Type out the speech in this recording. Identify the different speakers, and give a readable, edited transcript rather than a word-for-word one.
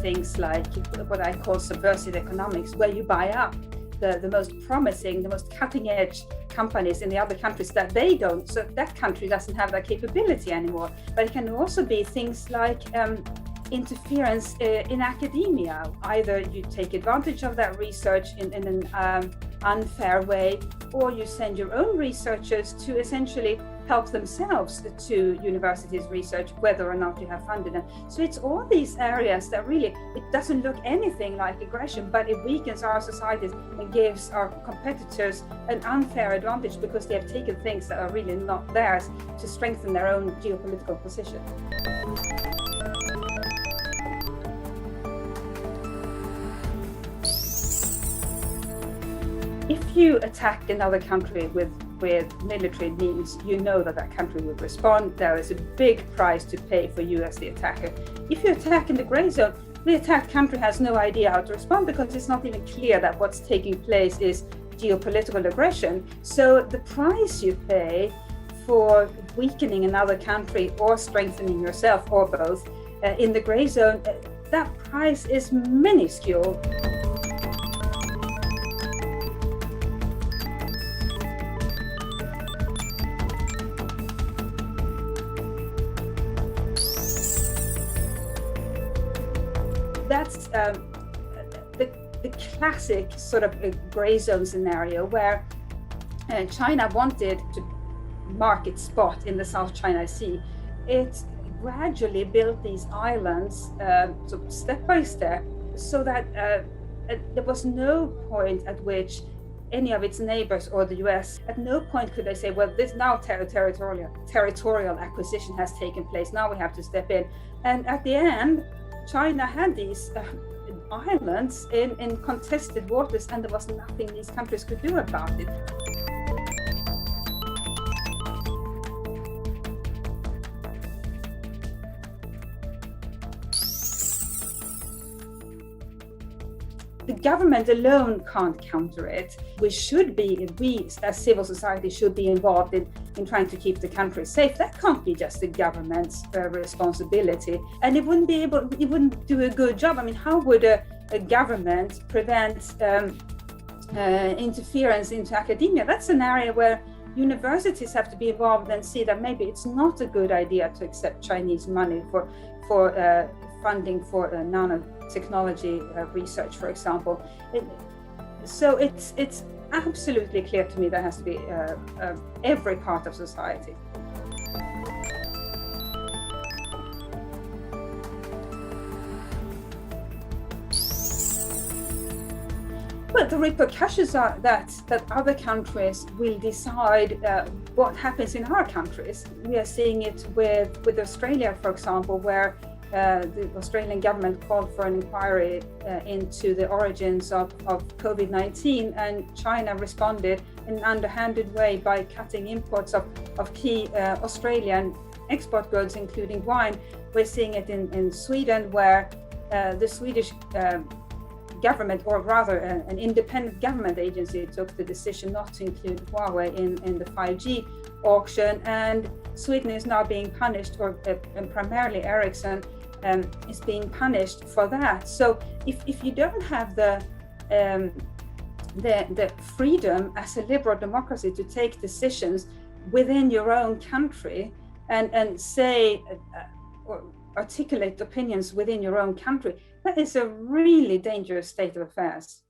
Speaker 1: things like what I call subversive economics, where you buy up the most promising, the most cutting edge companies in the other countries that they don't, so that country doesn't have that capability anymore. But it can also be things like interference in academia. Either you take advantage of that research in an unfair way, or you send your own researchers to essentially help themselves to universities' research, whether or not you have funded them. So it's all these areas that really, it doesn't look anything like aggression, but it weakens our societies and gives our competitors an unfair advantage because they have taken things that are really not theirs to strengthen their own geopolitical position. If you attack another country with military means, you know that that country will respond. There is a big price to pay for you as the attacker. If you attack in the grey zone, the attacked country has no idea how to respond because it's not even clear that what's taking place is geopolitical aggression. So the price you pay for weakening another country or strengthening yourself, or both, in the grey zone, that price is minuscule. That's the classic sort of grey zone scenario where China wanted to mark its spot in the South China Sea. It gradually built these islands sort of step by step, so that there was no point at which any of its neighbors or the US, at no point could they say, well, this now territorial acquisition has taken place, now we have to step in. And at the end, China had these islands in contested waters, and there was nothing these countries could do about it. The government alone can't counter it. We as civil society should be involved in trying to keep the country safe. That can't be just the government's responsibility. And it wouldn't do a good job. I mean, how would a government prevent interference into academia? That's an area where universities have to be involved and see that maybe it's not a good idea to accept Chinese money for funding for nanotechnology research, for example. So it's absolutely clear to me there has to be every part of society. But the repercussions are that other countries will decide what happens in our countries. We are seeing it with Australia, for example, where the Australian government called for an inquiry into the origins of COVID-19, and China responded in an underhanded way by cutting imports of key Australian export goods, including wine. We're seeing it in Sweden, where the Swedish government, or rather an independent government agency, took the decision not to include Huawei in the 5G auction, and Sweden is now being punished, and primarily Ericsson is being punished for that. So if you don't have the freedom as a liberal democracy to take decisions within your own country and say or articulate opinions within your own country, that is a really dangerous state of affairs.